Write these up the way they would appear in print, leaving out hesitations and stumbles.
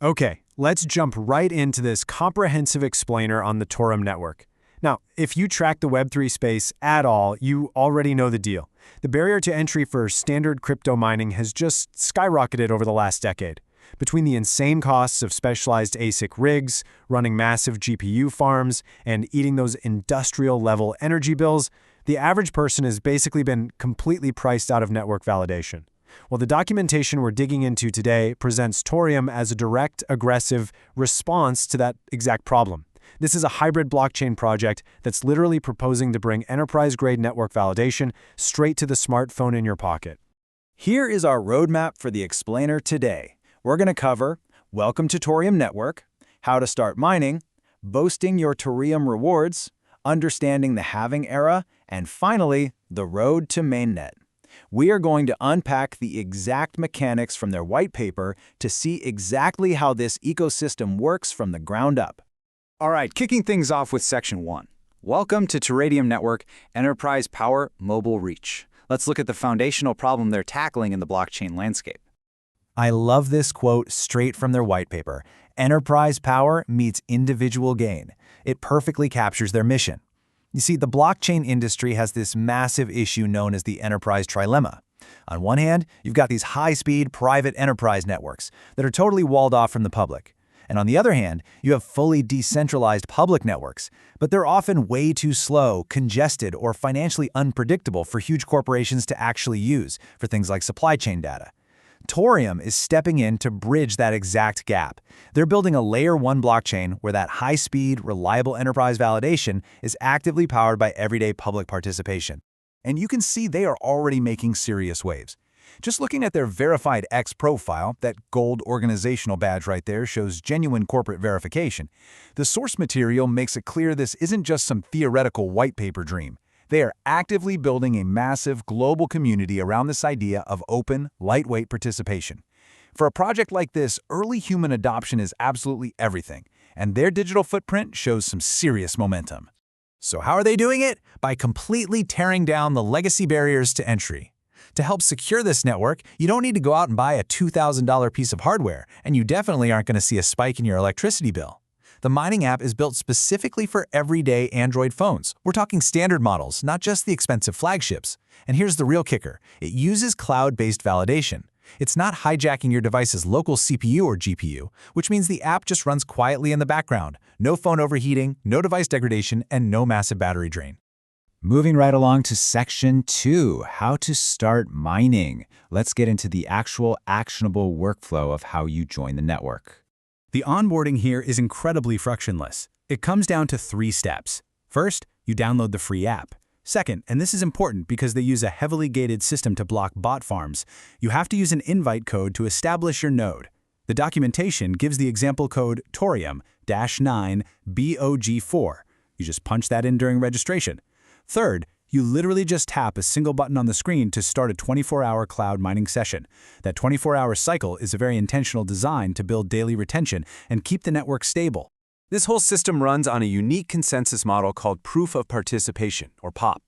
Okay, let's jump right into this comprehensive explainer on the Torium network. Now, if you track the Web3 space at all, you already know the deal. The barrier to entry for standard crypto mining has just skyrocketed over the last decade. Between the insane costs of specialized ASIC rigs, running massive GPU farms, and eating those industrial-level energy bills, the average person has basically been completely priced out of network validation. Well, the documentation we're digging into today presents Torium as a direct, aggressive response to that exact problem. This is a hybrid blockchain project that's literally proposing to bring enterprise-grade network validation straight to the smartphone in your pocket. Here is our roadmap for the explainer today. We're going to cover Welcome to Torium Network, how to start mining, boasting your Torium rewards, understanding the halving era, and finally, the road to mainnet. We are going to unpack the exact mechanics from their white paper to see exactly how this ecosystem works from the ground up. All right, kicking things off with Section 1. Welcome to Torium Network, Enterprise Power, Mobile Reach. Let's look at the foundational problem they're tackling in the blockchain landscape. I love this quote straight from their white paper. Enterprise power meets individual gain. It perfectly captures their mission. You see, the blockchain industry has this massive issue known as the enterprise trilemma. On one hand, you've got these high-speed private enterprise networks that are totally walled off from the public. And on the other hand, you have fully decentralized public networks, but they're often way too slow, congested, or financially unpredictable for huge corporations to actually use for things like supply chain data. Torium is stepping in to bridge that exact gap. They're building a Layer 1 blockchain where that high-speed, reliable enterprise validation is actively powered by everyday public participation. And you can see they are already making serious waves. Just looking at their Verified X profile, that gold organizational badge right there shows genuine corporate verification. The source material makes it clear this isn't just some theoretical white paper dream. They are actively building a massive global community around this idea of open, lightweight participation. For a project like this, early human adoption is absolutely everything, and their digital footprint shows some serious momentum. So how are they doing it? By completely tearing down the legacy barriers to entry. To help secure this network, you don't need to go out and buy a $2,000 piece of hardware, and you definitely aren't going to see a spike in your electricity bill. The mining app is built specifically for everyday Android phones. We're talking standard models, not just the expensive flagships. And here's the real kicker. It uses cloud-based validation. It's not hijacking your device's local CPU or GPU, which means the app just runs quietly in the background. No phone overheating, no device degradation, and no massive battery drain. Moving right along to Section 2, how to start mining. Let's get into the actual actionable workflow of how you join the network. The onboarding here is incredibly frictionless. It comes down to 3 steps. First, you download the free app. Second, and this is important because they use a heavily gated system to block bot farms, you have to use an invite code to establish your node. The documentation gives the example code Torium-9BOG4. You just punch that in during registration. Third, you literally just tap a single button on the screen to start a 24-hour cloud mining session. That 24-hour cycle is a very intentional design to build daily retention and keep the network stable. This whole system runs on a unique consensus model called Proof of Participation, or POP.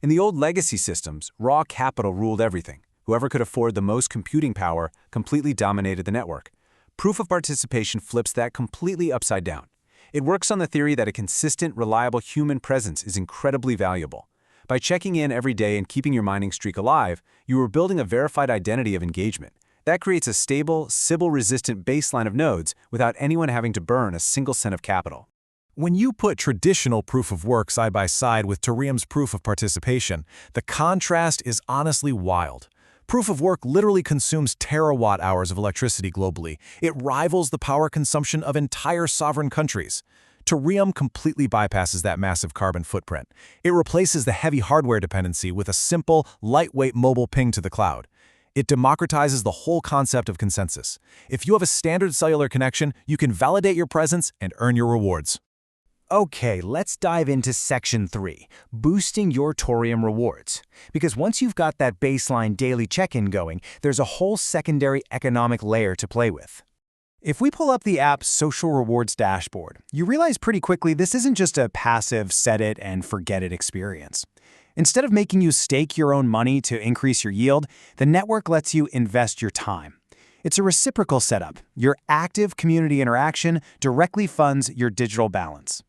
In the old legacy systems, raw capital ruled everything. Whoever could afford the most computing power completely dominated the network. Proof of Participation flips that completely upside down. It works on the theory that a consistent, reliable human presence is incredibly valuable. By checking in every day and keeping your mining streak alive, you are building a verified identity of engagement. That creates a stable, Sybil-resistant baseline of nodes without anyone having to burn a single cent of capital. When you put traditional proof of work side by side with Torium's proof of participation, the contrast is honestly wild. Proof of work literally consumes terawatt-hours of electricity globally. It rivals the power consumption of entire sovereign countries. Torium completely bypasses that massive carbon footprint. It replaces the heavy hardware dependency with a simple, lightweight mobile ping to the cloud. It democratizes the whole concept of consensus. If you have a standard cellular connection, you can validate your presence and earn your rewards. Okay, let's dive into Section 3, boosting your Torium rewards. Because once you've got that baseline daily check-in going, there's a whole secondary economic layer to play with. If we pull up the app's social rewards dashboard, you realize pretty quickly this isn't just a passive set-it-and-forget-it experience. Instead of making you stake your own money to increase your yield, the network lets you invest your time. It's a reciprocal setup. Your active community interaction directly funds your digital balance.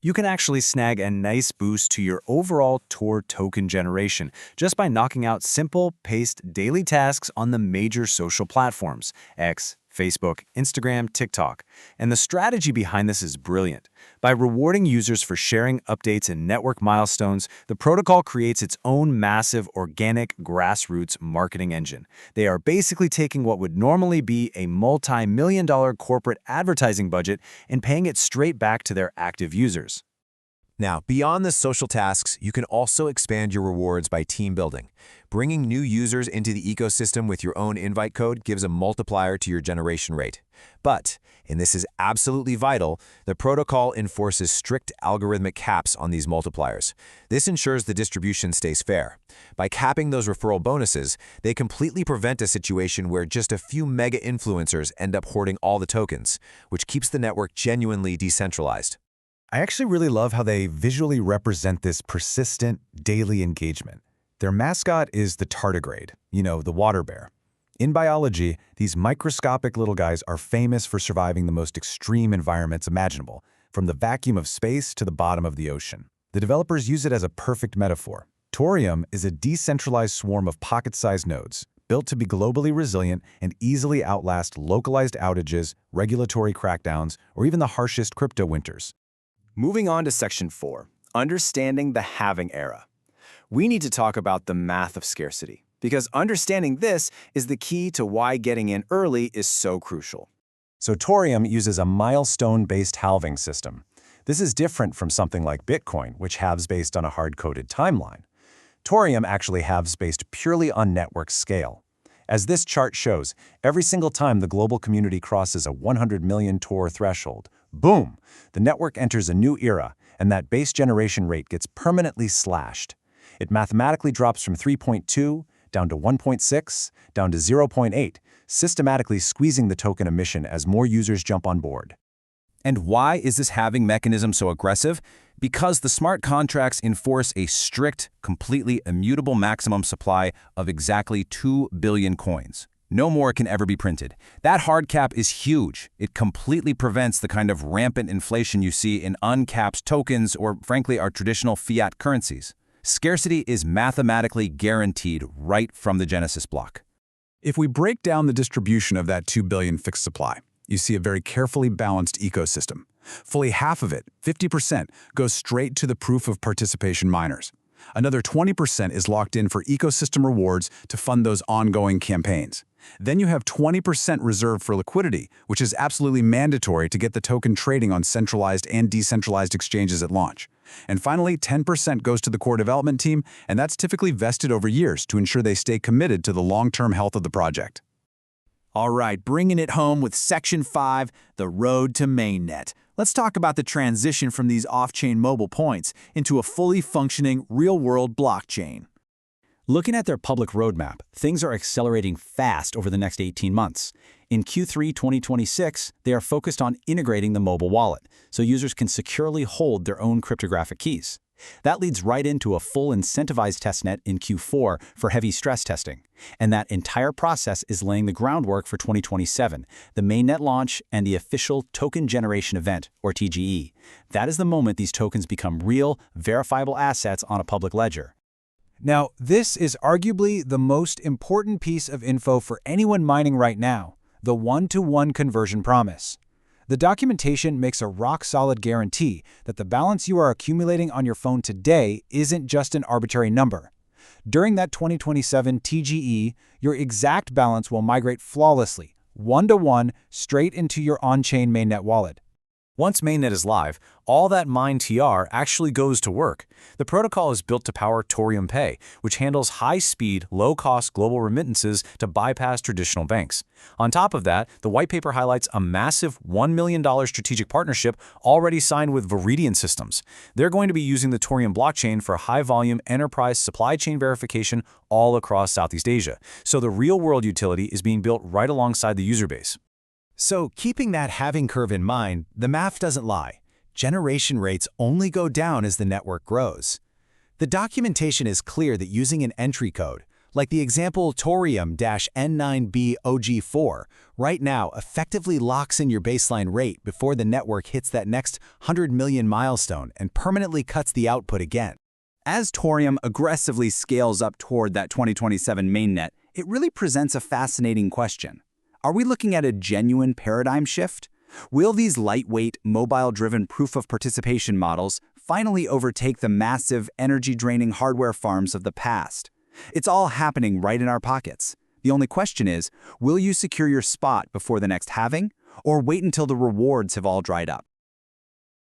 You can actually snag a nice boost to your overall Tor token generation just by knocking out simple, paced daily tasks on the major social platforms: X, Facebook, Instagram, TikTok. And the strategy behind this is brilliant. By rewarding users for sharing updates and network milestones, the protocol creates its own massive, organic, grassroots marketing engine. They are basically taking what would normally be a multi-million-dollar corporate advertising budget and paying it straight back to their active users. Now, beyond the social tasks, you can also expand your rewards by team building. Bringing new users into the ecosystem with your own invite code gives a multiplier to your generation rate. But, and this is absolutely vital, the protocol enforces strict algorithmic caps on these multipliers. This ensures the distribution stays fair. By capping those referral bonuses, they completely prevent a situation where just a few mega influencers end up hoarding all the tokens, which keeps the network genuinely decentralized. I actually really love how they visually represent this persistent, daily engagement. Their mascot is the tardigrade, the water bear. In biology, these microscopic little guys are famous for surviving the most extreme environments imaginable, from the vacuum of space to the bottom of the ocean. The developers use it as a perfect metaphor. Torium is a decentralized swarm of pocket-sized nodes, built to be globally resilient and easily outlast localized outages, regulatory crackdowns, or even the harshest crypto winters. Moving on to Section 4, Understanding the Halving Era. We need to talk about the math of scarcity, because understanding this is the key to why getting in early is so crucial. So Torium uses a milestone-based halving system. This is different from something like Bitcoin, which halves based on a hard-coded timeline. Torium actually halves based purely on network scale. As this chart shows, every single time the global community crosses a 100 million Tor threshold, boom, the network enters a new era, and that base generation rate gets permanently slashed. It mathematically drops from 3.2 down to 1.6, down to 0.8, systematically squeezing the token emission as more users jump on board. And why is this halving mechanism so aggressive? Because the smart contracts enforce a strict, completely immutable maximum supply of exactly 2 billion coins. No more can ever be printed. That hard cap is huge. It completely prevents the kind of rampant inflation you see in uncapped tokens or, frankly, our traditional fiat currencies. Scarcity is mathematically guaranteed right from the Genesis block. If we break down the distribution of that 2 billion fixed supply, you see a very carefully balanced ecosystem. Fully half of it, 50%, goes straight to the proof of participation miners. Another 20% is locked in for ecosystem rewards to fund those ongoing campaigns. Then you have 20% reserved for liquidity, which is absolutely mandatory to get the token trading on centralized and decentralized exchanges at launch. And finally, 10% goes to the core development team, and that's typically vested over years to ensure they stay committed to the long-term health of the project. All right, bringing it home with Section 5, the road to mainnet. Let's talk about the transition from these off-chain mobile points into a fully functioning, real-world blockchain. Looking at their public roadmap, things are accelerating fast over the next 18 months. In Q3 2026, they are focused on integrating the mobile wallet, so users can securely hold their own cryptographic keys. That leads right into a full incentivized testnet in Q4 for heavy stress testing. And that entire process is laying the groundwork for 2027, the mainnet launch and the official Token Generation Event, or TGE. That is the moment these tokens become real, verifiable assets on a public ledger. Now, this is arguably the most important piece of info for anyone mining right now, the one-to-one conversion promise. The documentation makes a rock-solid guarantee that the balance you are accumulating on your phone today isn't just an arbitrary number. During that 2027 TGE, your exact balance will migrate flawlessly, one-to-one, straight into your on-chain mainnet wallet. Once mainnet is live, all that mined TR actually goes to work. The protocol is built to power Torium Pay, which handles high-speed, low-cost global remittances to bypass traditional banks. On top of that, the white paper highlights a massive $1 million strategic partnership already signed with Viridian Systems. They're going to be using the Torium blockchain for high-volume enterprise supply chain verification all across Southeast Asia. So the real-world utility is being built right alongside the user base. So, keeping that halving curve in mind, the math doesn't lie. Generation rates only go down as the network grows. The documentation is clear that using an entry code, Like the example Torium-N9B OG4, right now effectively locks in your baseline rate before the network hits that next 100 million milestone and permanently cuts the output again. As Torium aggressively scales up toward that 2027 mainnet, it really presents a fascinating question. Are we looking at a genuine paradigm shift? Will these lightweight, mobile-driven proof-of-participation models finally overtake the massive, energy-draining hardware farms of the past? It's all happening right in our pockets. The only question is, will you secure your spot before the next halving, or wait until the rewards have all dried up?